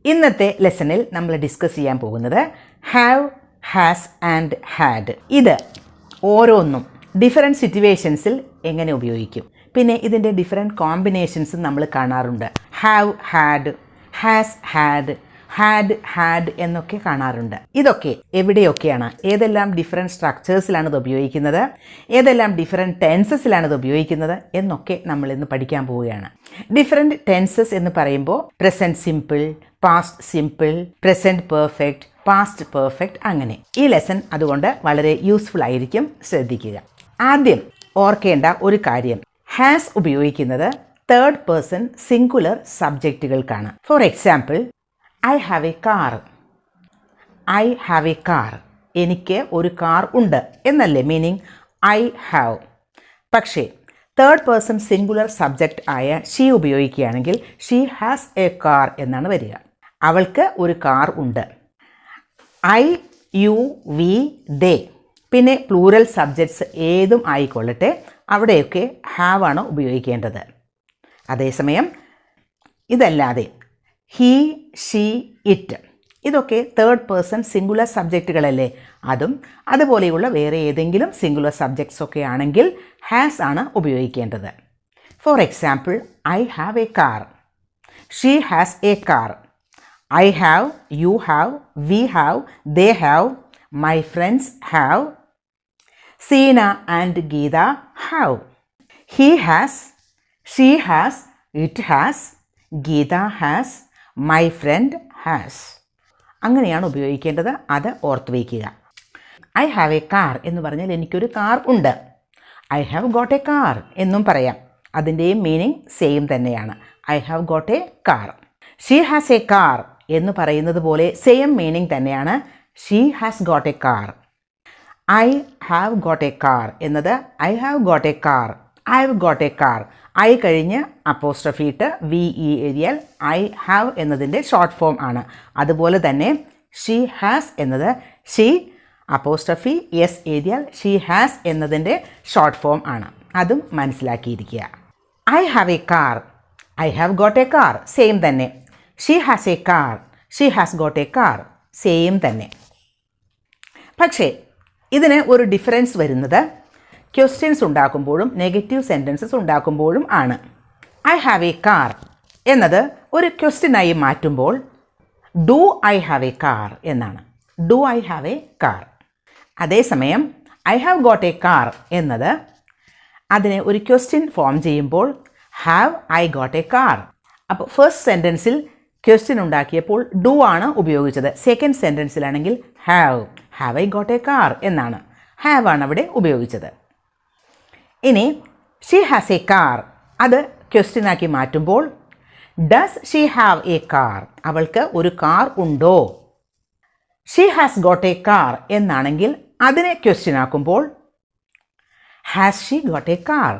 ഇന്നത്തെ ലെസണിൽ നമ്മൾ ഡിസ്കസ് ചെയ്യാൻ പോകുന്നത് ഹാവ്, ഹാസ് ആൻഡ് ഹാഡ്. ഇത് ഓരോന്നും ഡിഫറെൻറ്റ് സിറ്റുവേഷൻസിൽ എങ്ങനെ ഉപയോഗിക്കും, പിന്നെ ഇതിൻ്റെ ഡിഫറെൻറ്റ് കോമ്പിനേഷൻസും നമ്മൾ കാണാറുണ്ട്. ഹാവ്, ഹാഡ്, ഹാസ്, ഹാഡ് എന്നൊക്കെ കാണാറുണ്ട്. ഇതൊക്കെ എവിടെയൊക്കെയാണ്, ഏതെല്ലാം ഡിഫറെൻറ്റ് സ്ട്രക്ചേഴ്സിലാണ് ഇത് ഉപയോഗിക്കുന്നത്, ഏതെല്ലാം ഡിഫറെൻറ്റ് ടെൻസസിലാണ് ഇത് ഉപയോഗിക്കുന്നത് എന്നൊക്കെ നമ്മൾ ഇന്ന് പഠിക്കാൻ പോവുകയാണ്. ഡിഫറെൻറ്റ് ടെൻസസ് എന്ന് പറയുമ്പോൾ present simple, past simple, present perfect, past perfect, അങ്ങനെ. ഈ ലെസൺ അതുകൊണ്ട് വളരെ യൂസ്ഫുൾ ആയിരിക്കും, ശ്രദ്ധിക്കുക. ആദ്യം ഓർക്കേണ്ട ഒരു കാര്യം, ഹാസ് ഉപയോഗിക്കുന്നത് തേർഡ് പേഴ്സൺ സിംഗുലർ സബ്ജക്റ്റുകൾക്കാണ്. For example, I have a car. I have a car, എനിക്ക് ഒരു കാർ ഉണ്ട് എന്നല്ലേ മീനിങ് ഐ ഹാവ്. പക്ഷേ തേർഡ് പേഴ്സൺ സിംഗുലർ സബ്ജക്റ്റ് ആയ ഷീ ഉപയോഗിക്കുകയാണെങ്കിൽ ഷീ ഹാസ് എ കാർ എന്നാണ് വരിക. അവൾക്ക് ഒരു കാർ ഉണ്ട്. ഐ, യു, വി, ദേ, പിന്നെ പ്ലൂറൽ സബ്ജക്ട്സ് ഏതും ആയിക്കൊള്ളട്ടെ, അവിടെയൊക്കെ ഹാവ് ആണ് ഉപയോഗിക്കേണ്ടത്. അതേസമയം ഇതല്ലാതെ ഹീ, ഷീ, ഇറ്റ്, ഇതൊക്കെ തേർഡ് പേഴ്സൺ സിംഗുലർ സബ്ജക്റ്റുകളല്ലേ, അതും അതുപോലെയുള്ള വേറെ ഏതെങ്കിലും സിംഗുലർ സബ്ജക്ട്സ് ഒക്കെ ആണെങ്കിൽ ഹാസ് ആണ് ഉപയോഗിക്കേണ്ടത്. For example, I have a car, she has a car, I have, you have, we have, they have, my friends have, Seena and Geetha have, he has, she has, it has, Geetha has, my friend has. അങ്ങനെയാണ് ഉപയോഗിക്കേണ്ടത്, അത് ഓർത്ത് വയ്ക്കുക. I have a car എന്ന് പറഞ്ഞാൽ എനിക്കൊരു car ഉണ്ട്. I have got a car എന്നും പറയാം, അതിൻ്റെയും മീനിങ് സെയിം തന്നെയാണ്. I have got a car. She has a car എന്ന് പറയുന്നത് പോലെ സെയിം മീനിങ് തന്നെയാണ് she has got a car. I have got a car എന്നത് I have got a car, I have got a car, I കഴിഞ്ഞ് apostrophe ഇട്ട് V E എഴുതിയാൽ I have എന്നതിൻ്റെ short form ആണ്. അതുപോലെ തന്നെ ഷീ ഹാസ് എന്നത് ഷീ അപ്പോസ്ട്രഫി എസ് എഴുതിയാൽ ഷീ ഹാസ് എന്നതിൻ്റെ ഷോർട്ട് ഫോം ആണ്. അതും മനസ്സിലാക്കിയിരിക്കുക. I have a car, I have got a car, same തന്നെ. She has a car, she has got a car, same തന്നെ. പക്ഷേ ഇതിന് ഒരു ഡിഫറൻസ് വരുന്നത് ക്വസ്റ്റ്യൻസ് ഉണ്ടാക്കുമ്പോഴും നെഗറ്റീവ് സെൻറ്റൻസസ് ഉണ്ടാക്കുമ്പോഴും ആണ്. ഐ ഹാവ് എ കാർ എന്നത് ഒരു ക്വസ്റ്റ്യനായി മാറ്റുമ്പോൾ do I have a car എന്നാണ്. Do I have a car. അതേസമയം I have got a car എന്നത് അതിനെ ഒരു ക്വസ്റ്റ്യൻ ഫോം ചെയ്യുമ്പോൾ have I got a car. അപ്പോൾ ഫസ്റ്റ് സെൻറ്റൻസിൽ ക്വസ്റ്റ്യൻ ഉണ്ടാക്കിയപ്പോൾ ഡു ആണ് ഉപയോഗിച്ചത്. സെക്കൻഡ് സെൻറ്റൻസിലാണെങ്കിൽ have I got a car എന്നാണ്. ഹാവ് ആണ് അവിടെ ഉപയോഗിച്ചത്. ഇനി ഷീ ഹാസ് എ കാർ, അത് ക്വസ്റ്റ്യനാക്കി മാറ്റുമ്പോൾ does she have a car, അവൾക്ക് ഒരു കാർ ഉണ്ടോ. She has got a car എന്നാണെങ്കിൽ അതിനെ ക്വസ്റ്റ്യനാക്കുമ്പോൾ has she got a car,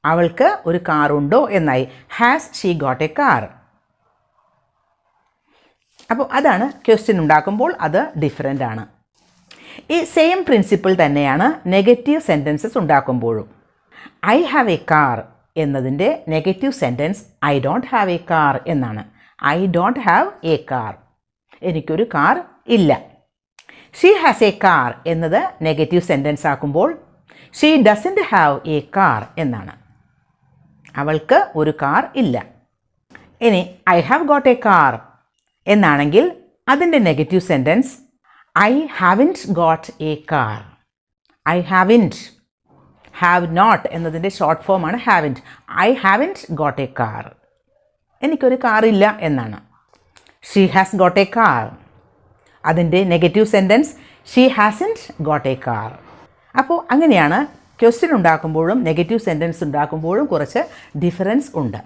അവൾക്ക് ഒരു കാർ ഉണ്ടോ എന്നായി. Has she got a car. അപ്പോൾ അതാണ് ക്വസ്റ്റ്യൻ ഉണ്ടാക്കുമ്പോൾ അത് ഡിഫറെൻ്റ് ആണ്. ഈ സെയിം പ്രിൻസിപ്പിൾ തന്നെയാണ് നെഗറ്റീവ് സെൻറ്റൻസസ് ഉണ്ടാക്കുമ്പോഴും. ഐ ഹാവ് എ കാർ എന്നതിൻ്റെ negative sentence I don't have a car എന്നാണ്. I don't have a car, എനിക്കൊരു കാർ ഇല്ല. ഷീ ഹാസ് എ കാർ എന്നത് നെഗറ്റീവ് സെൻറ്റൻസ് ആക്കുമ്പോൾ she doesn't have a car എന്നാണ്. അവൾക്ക് ഒരു കാർ ഇല്ല. ഇനി I have got a car എന്നാണെങ്കിൽ അതിൻ്റെ negative sentence I haven't got a car. I haven't, have not എന്നതിൻ്റെ ഷോർട്ട് ഫോമാണ് haven't. I haven't got a car, എനിക്കൊരു കാറില്ല എന്നാണ്. She has got a car, അതിൻ്റെ negative sentence she hasn't got a car. അപ്പോൾ അങ്ങനെയാണ് ക്വസ്റ്റ്യൻ ഉണ്ടാക്കുമ്പോഴും negative sentence ഉണ്ടാക്കുമ്പോഴും കുറച്ച് ഡിഫറൻസ് ഉണ്ട്.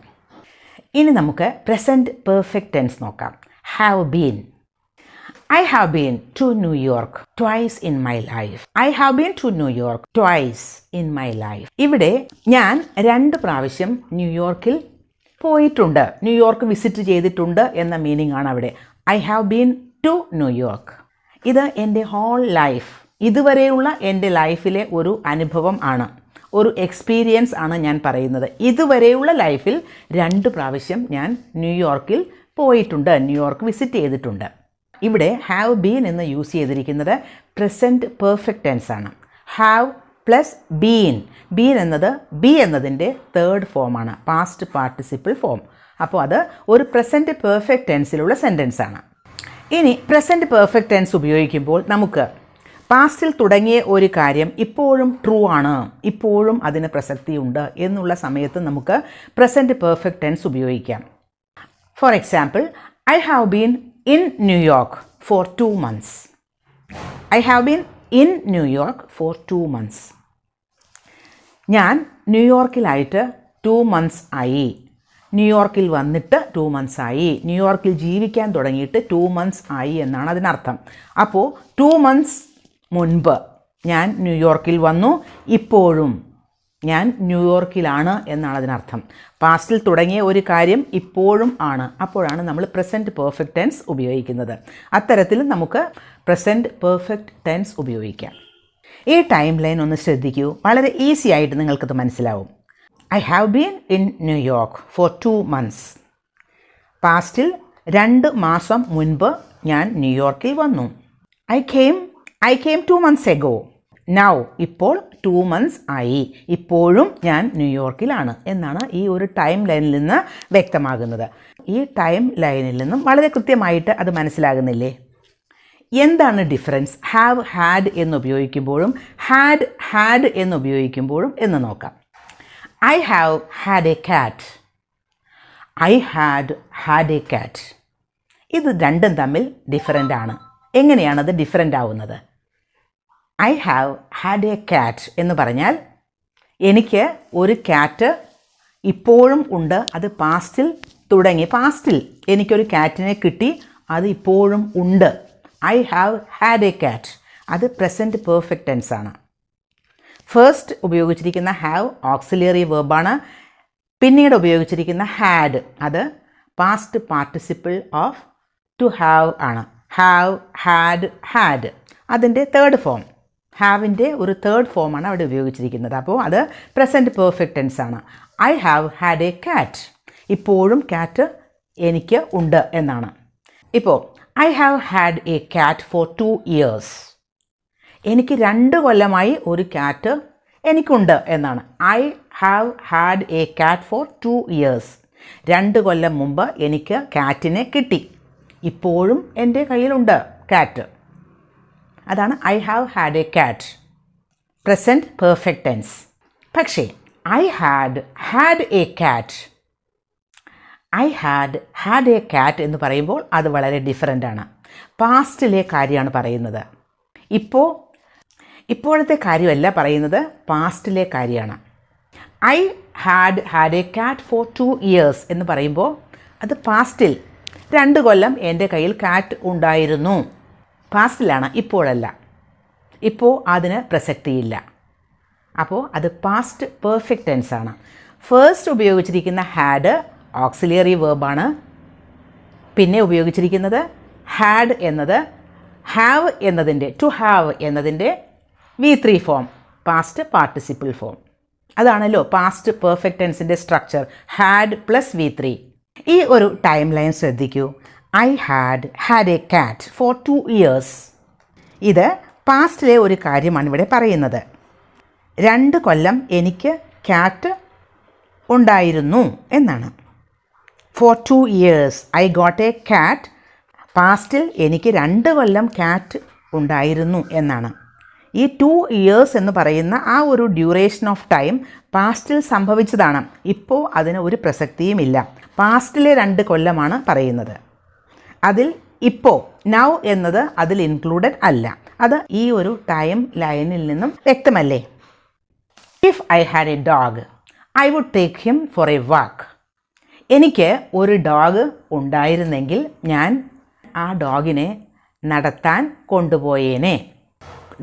ഇനി നമുക്ക് പ്രസൻറ്റ് പെർഫെക്റ്റ് ടെൻസ് നോക്കാം. Have been. I have been to New York twice in my life. I have been to New York twice in my life. ഇവിടെ ഞാൻ 2 പ്രാവശ്യം ന്യൂയോർക്കിൽ പോയിട്ടുണ്ട്, ന്യൂയോർക്ക് വിസിറ്റ് ചെയ്തിട്ടുണ്ട് എന്ന മീനിങ് ആണ് അവിടെ. I have been to New York. ഇത് എൻ്റെ ഹോൾ ലൈഫ്, ഇതുവരെയുള്ള എൻ്റെ ലൈഫിലെ ഒരു അനുഭവം ആണ്, ഒരു എക്സ്പീരിയൻസ് ആണ് ഞാൻ പറയുന്നത്. ഇതുവരെയുള്ള ലൈഫിൽ 2 പ്രാവശ്യം ഞാൻ ന്യൂയോർക്കിൽ പോയിട്ടുണ്ട്, ന്യൂയോർക്ക് വിസിറ്റ് ചെയ്തിട്ടുണ്ട്. ഇവിടെ ഹാവ് ബീൻ എന്ന് യൂസ് ചെയ്തിരിക്കുന്നത് പ്രസൻറ്റ് പെർഫെക്റ്റ് ടെൻസ് ആണ്. Have plus been. ബി എന്നതിൻ്റെ തേർഡ് ഫോമാണ്, പാസ്റ്റ് പാർട്ടിസിപ്പിൾ ഫോം. അപ്പോൾ അത് ഒരു പ്രസൻറ്റ് പെർഫെക്റ്റ് ടെൻസിലുള്ള സെൻറ്റൻസ് ആണ്. ഇനി പ്രസൻറ്റ് പെർഫെക്റ്റ് ടെൻസ് ഉപയോഗിക്കുമ്പോൾ നമുക്ക് പാസ്റ്റിൽ തുടങ്ങിയ ഒരു കാര്യം ഇപ്പോഴും ട്രൂ ആണ്, ഇപ്പോഴും അതിന് പ്രസക്തിയുണ്ട് എന്നുള്ള സമയത്ത് നമുക്ക് പ്രസൻറ്റ് പെർഫെക്റ്റ് ടെൻസ് ഉപയോഗിക്കാം. For example, I have been in New York for 2 months. I have been in New York for 2 months. ഞാൻ ന്യൂയോർക്കിലായിട്ട് 2 months ആയി. ന്യൂയോർക്കിൽ വന്നിട്ട് 2 months ആയി. ന്യൂയോർക്കിൽ ജീവിക്കാൻ തുടങ്ങിയിട്ട് 2 months ആയി എന്നാണ് അതിനർത്ഥം. അപ്പോൾ 2 months മുൻപ് ഞാൻ ന്യൂയോർക്കിൽ വന്നു, ഇപ്പോഴും ഞാൻ ന്യൂയോർക്കിലാണ് എന്നാണ് അതിനർത്ഥം. പാസ്റ്റിൽ തുടങ്ങിയ ഒരു കാര്യം ഇപ്പോഴും ആണ്, അപ്പോഴാണ് നമ്മൾ പ്രസൻറ്റ് പെർഫെക്റ്റ് ടെൻസ് ഉപയോഗിക്കുന്നത്. അത്തരത്തിൽ നമുക്ക് പ്രസൻറ്റ് പെർഫെക്റ്റ് ടെൻസ് ഉപയോഗിക്കാം. ഈ ടൈം ലൈൻ ഒന്ന് ശ്രദ്ധിക്കൂ, വളരെ ഈസി ആയിട്ട് നിങ്ങൾക്കത് മനസ്സിലാവും. I have been in New York for 2 months. പാസ്റ്റിൽ 2 മാസം മുൻപ് ഞാൻ ന്യൂയോർക്കിൽ വന്നു. I came 2 months ago. Now ഇപ്പോൾ 2 months ആയി, ഇപ്പോഴും ഞാൻ ന്യൂയോർക്കിലാണ് എന്നാണ് ഈ ഒരു ടൈം ലൈനിൽ നിന്ന് വ്യക്തമാകുന്നത്. ഈ ടൈം ലൈനിൽ നിന്നും വളരെ കൃത്യമായിട്ട് അത് മനസ്സിലാകുന്നില്ലേ? എന്താണ് ഡിഫറൻസ് ഹാവ് ഹാഡ് എന്ന് ഉപയോഗിക്കുമ്പോഴും ഹാഡ് എന്ന് ഉപയോഗിക്കുമ്പോഴും എന്ന് നോക്കാം. I have had a cat. I had a കാറ്റ്. ഇത് രണ്ടും തമ്മിൽ ഡിഫറൻ്റ് ആണ്. എങ്ങനെയാണത് ഡിഫറൻ്റ് ആവുന്നത്? I have had a cat എന്ന് പറഞ്ഞാൽ എനിക്ക് ഒരു കാറ്റ് ഇപ്പോഴും ഉണ്ട്, അത് പാസ്റ്റിൽ തുടങ്ങി. പാസ്റ്റിൽ എനിക്കൊരു കാറ്റിനെ കിട്ടി, അത് ഇപ്പോഴും ഉണ്ട്. I have had a cat, അത് പ്രസൻറ്റ് പെർഫെക്റ്റ് ടെൻസ് ആണ്. ഫസ്റ്റ് ഉപയോഗിച്ചിരിക്കുന്ന ഹാവ് ഓക്സിലിയറി വെർബാണ്. പിന്നീട് ഉപയോഗിച്ചിരിക്കുന്ന ഹാഡ് അത് past participle of to have ആണ്. ഹാവ് ഹാഡ് അതിൻ്റെ തേർഡ് ഫോം, ഹാവിൻ്റെ ഒരു തേർഡ് ഫോമാണ് അവിടെ ഉപയോഗിച്ചിരിക്കുന്നത്. അപ്പോൾ അത് പ്രസൻറ്റ് പെർഫെക്റ്റ് ടെൻസ് ആണ്. I have had a cat, ഇപ്പോഴും കാറ്റ് എനിക്ക് ഉണ്ട് എന്നാണ്. ഇപ്പോൾ I have had a cat for 2 years. എനിക്ക് 2 കൊല്ലമായി ഒരു കാറ്റ് എനിക്കുണ്ട് എന്നാണ്. I have had a cat for 2 years. 2 കൊല്ലം മുമ്പ് എനിക്ക് കാറ്റിനെ കിട്ടി, ഇപ്പോഴും എൻ്റെ കയ്യിലുണ്ട് കാറ്റ്. അതാണ് I have had a cat, present perfect tense. പക്ഷേ I had a cat, I had a cat എന്ന് പറയുമ്പോൾ അത് വളരെ ഡിഫറൻ്റ് ആണ്. പാസ്റ്റിലെ കാര്യമാണ് പറയുന്നത്. ഇപ്പോഴത്തെ കാര്യമല്ല പറയുന്നത്, പാസ്റ്റിലെ കാര്യമാണ്. I had a cat for 2 years എന്ന് പറയുമ്പോൾ അത് പാസ്റ്റിൽ 2 കൊല്ലം എൻ്റെ കയ്യിൽ കാറ്റ് ഉണ്ടായിരുന്നു. പാസ്റ്റിലാണ്, ഇപ്പോഴല്ല. ഇപ്പോൾ അതിന് പ്രസക്തിയില്ല. അപ്പോൾ അത് പാസ്റ്റ് പെർഫെക്റ്റ് ടെൻസ് ആണ്. ഫസ്റ്റ് ഉപയോഗിച്ചിരിക്കുന്ന ഹാഡ് ഓക്സിലിയറി വെർബാണ്. പിന്നെ ഉപയോഗിച്ചിരിക്കുന്നത് ഹാഡ് എന്നത് ഹാവ് എന്നതിൻ്റെ ടു ഹാവ് എന്നതിൻ്റെ V3 form, past participle form. അതാണല്ലോ പാസ്റ്റ് പെർഫെക്റ്റ് ടെൻസിൻ്റെ സ്ട്രക്ചർ, ഹാഡ് പ്ലസ് V3. ഈ ഒരു ടൈം ലൈൻ ശ്രദ്ധിക്കൂ. I had a cat for 2 years. ഇത് പാസ്റ്റിലെ ഒരു കാര്യമാണ് ഇവിടെ പറയുന്നത്. 2 കൊല്ലം എനിക്ക് കാറ്റ് ഉണ്ടായിരുന്നു എന്നാണ്. For 2 years I got a cat. പാസ്റ്റിൽ എനിക്ക് 2 കൊല്ലം കാറ്റ് ഉണ്ടായിരുന്നു എന്നാണ്. ഈ 2 years എന്ന് പറയുന്ന ആ ഒരു ഡ്യൂറേഷൻ ഓഫ് ടൈം പാസ്റ്റിൽ സംഭവിച്ചതാണ്. ഇപ്പോൾ അതിന് ഒരു പ്രസക്തിയുമില്ല. പാസ്റ്റിലെ 2 കൊല്ലമാണ് പറയുന്നത്. അതിൽ ഇപ്പോൾ നൗ എന്നത് അതിൽ ഇൻക്ലൂഡഡ് അല്ല. അത് ഈ ഒരു ടൈം ലൈനിൽ നിന്നും വ്യക്തമല്ലേ? If I had a dog I would take him for a walk. എനിക്ക് ഒരു ഡോഗ് ഉണ്ടായിരുന്നെങ്കിൽ ഞാൻ ആ ഡോഗിനെ നടത്താൻ കൊണ്ടുപോയേനെ.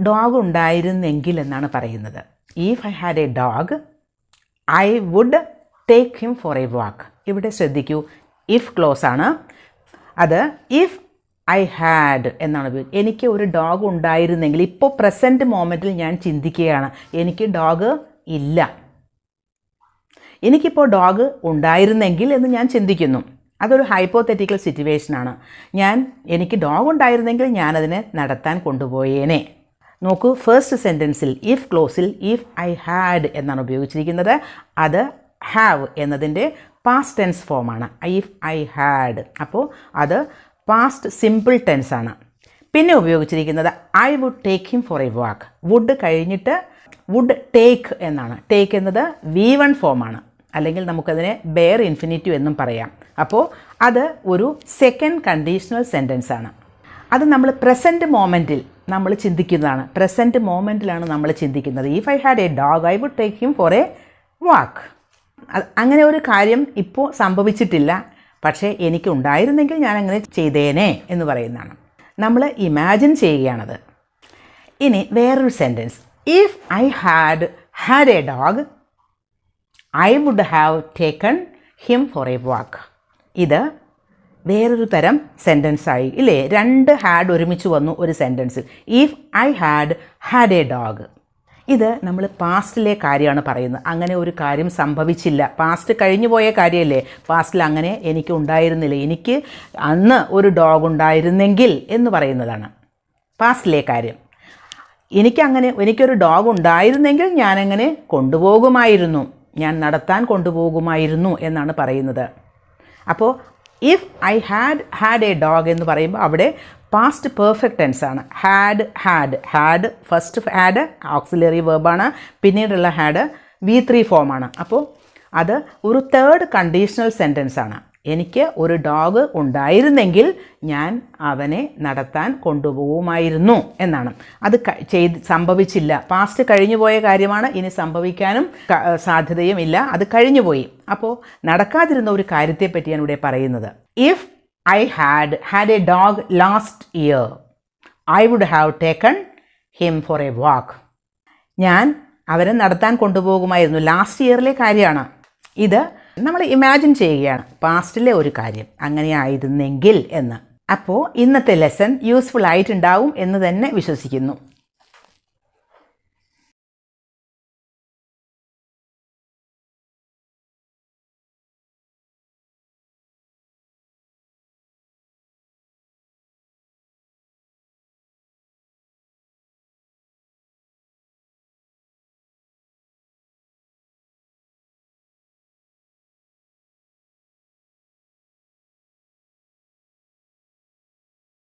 ഡോഗ് ഉണ്ടായിരുന്നെങ്കിൽ എന്നാണ് പറയുന്നത്. If I had a dog I would take him for a walk. ഇവിടെ ശ്രദ്ധിക്കൂ, ഇഫ് ക്ലോസ് ആണ്. അത് ഇഫ് ഐ ഹാഡ് എന്നാണ്. എനിക്ക് ഒരു ഡോഗ് ഉണ്ടായിരുന്നെങ്കിൽ, ഇപ്പോൾ പ്രസൻറ്റ് മൊമെൻറ്റിൽ ഞാൻ ചിന്തിക്കുകയാണ്, എനിക്ക് ഡോഗ് ഇല്ല. എനിക്കിപ്പോൾ ഡോഗ് ഉണ്ടായിരുന്നെങ്കിൽ എന്ന് ഞാൻ ചിന്തിക്കുന്നു. അതൊരു ഹൈപ്പോത്തറ്റിക്കൽ സിറ്റുവേഷനാണ്. എനിക്ക് ഡോഗ് ഉണ്ടായിരുന്നെങ്കിൽ ഞാനതിനെ നടത്താൻ കൊണ്ടുപോയേനെ. നോക്കൂ, ഫസ്റ്റ് സെൻറ്റൻസിൽ ഇഫ് ക്ലോസിൽ ഇഫ് ഐ ഹാഡ് എന്നാണ് ഉപയോഗിച്ചിരിക്കുന്നത്. അത് ഹാവ് എന്നതിൻ്റെ പാസ്റ്റ് ടെൻസ് ഫോമാണ്, ഇഫ് ഐ ഹാഡ്. അപ്പോൾ അത് പാസ്റ്റ് സിമ്പിൾ ടെൻസ് ആണ്. പിന്നെ ഉപയോഗിച്ചിരിക്കുന്നത് I would take him for a walk. Would കഴിഞ്ഞിട്ട് വുഡ് ടേക്ക് എന്നാണ്. ടേക്ക് എന്നത് V1 ഫോമാണ്, അല്ലെങ്കിൽ നമുക്കതിനെ ബെയർ ഇൻഫിനിറ്റീവ് എന്നും പറയാം. അപ്പോൾ അത് ഒരു സെക്കൻഡ് കണ്ടീഷണൽ സെൻറ്റൻസ് ആണ്. അത് നമ്മൾ പ്രസൻറ്റ് മൊമെൻറ്റിൽ നമ്മൾ ചിന്തിക്കുന്നതാണ്. പ്രസൻറ്റ് മൊമെൻറ്റിലാണ് നമ്മൾ ചിന്തിക്കുന്നത്. If I had a dog I would take him for a walk. അങ്ങനെ ഒരു കാര്യം ഇപ്പോൾ സംഭവിച്ചിട്ടില്ല, പക്ഷേ എനിക്കുണ്ടായിരുന്നെങ്കിൽ ഞാൻ അങ്ങനെ ചെയ്തേനെ എന്ന് പറയുന്നതാണ്. നമ്മൾ ഇമാജിൻ ചെയ്യുകയാണത്. ഇനി വേറൊരു sentence, if I had a dog I would have taken him for a walk. ഇത് വേറൊരു തരം സെൻറ്റൻസായി ഇല്ലേ? 2 ഹാഡ് ഒരുമിച്ച് വന്നു ഒരു സെൻറ്റൻസിൽ. If I had a dog. ഇത് നമ്മൾ പാസ്റ്റിലെ കാര്യമാണ് പറയുന്നത്. അങ്ങനെ ഒരു കാര്യം സംഭവിച്ചില്ല, പാസ്റ്റ് കഴിഞ്ഞു പോയ കാര്യമല്ലേ. പാസ്റ്റിൽ അങ്ങനെ എനിക്ക് ഉണ്ടായിരുന്നില്ല, എനിക്ക് അന്ന് ഒരു ഡോഗ് ഉണ്ടായിരുന്നെങ്കിൽ എന്ന് പറയുന്നതാണ് പാസ്റ്റിലെ കാര്യം. എനിക്കൊരു ഡോഗ് ഉണ്ടായിരുന്നെങ്കിൽ ഞാനെങ്ങനെ കൊണ്ടുപോകുമായിരുന്നു, ഞാൻ നടത്താൻ കൊണ്ടുപോകുമായിരുന്നു എന്നാണ് പറയുന്നത്. അപ്പോൾ if I had a dog എന്ന് പറയുമ്പോൾ അവിടെ പാസ്റ്റ് പെർഫെക്റ്റ് ടെൻസ് ആണ്. ഹാഡ് ഫസ്റ്റ് ഹാഡ് ഓക്സിലറി വെർബാണ്, പിന്നീടുള്ള ഹാഡ് V3 ഫോമാണ്. അപ്പോൾ അത് ഒരു തേർഡ് കണ്ടീഷണൽ സെൻറ്റൻസ് ആണ്. എനിക്ക് ഒരു ഡോഗ് ഉണ്ടായിരുന്നെങ്കിൽ ഞാൻ അവനെ നടത്താൻ കൊണ്ടുപോകുമായിരുന്നു എന്നാണ്. അത് സംഭവിച്ചില്ല, പാസ്റ്റ് കഴിഞ്ഞു പോയ കാര്യമാണ്, ഇനി സംഭവിക്കാനും സാധ്യതയും ഇല്ല, അത് കഴിഞ്ഞുപോയി. അപ്പോൾ നടക്കാതിരുന്ന ഒരു കാര്യത്തെ പറ്റിയാണ് ഇവിടെ പറയുന്നത്. If I had a dog last year I would have taken him for a walk. ഞാൻ അവരെ നടത്താൻ കൊണ്ടുപോകുമായിരുന്നു. ലാസ്റ്റ് ഇയറിലെ കാര്യമാണ് ഇത്. നമ്മൾ ഇമാജിൻ ചെയ്യുകയാണ് പാസ്റ്റിലെ ഒരു കാര്യം അങ്ങനെ ആയിരുന്നെങ്കിൽ എന്ന്. അപ്പോൾ ഇന്നത്തെ ലെസൺ യൂസ്ഫുൾ ആയിട്ടുണ്ടാവും എന്ന് തന്നെ വിശ്വസിക്കുന്നു.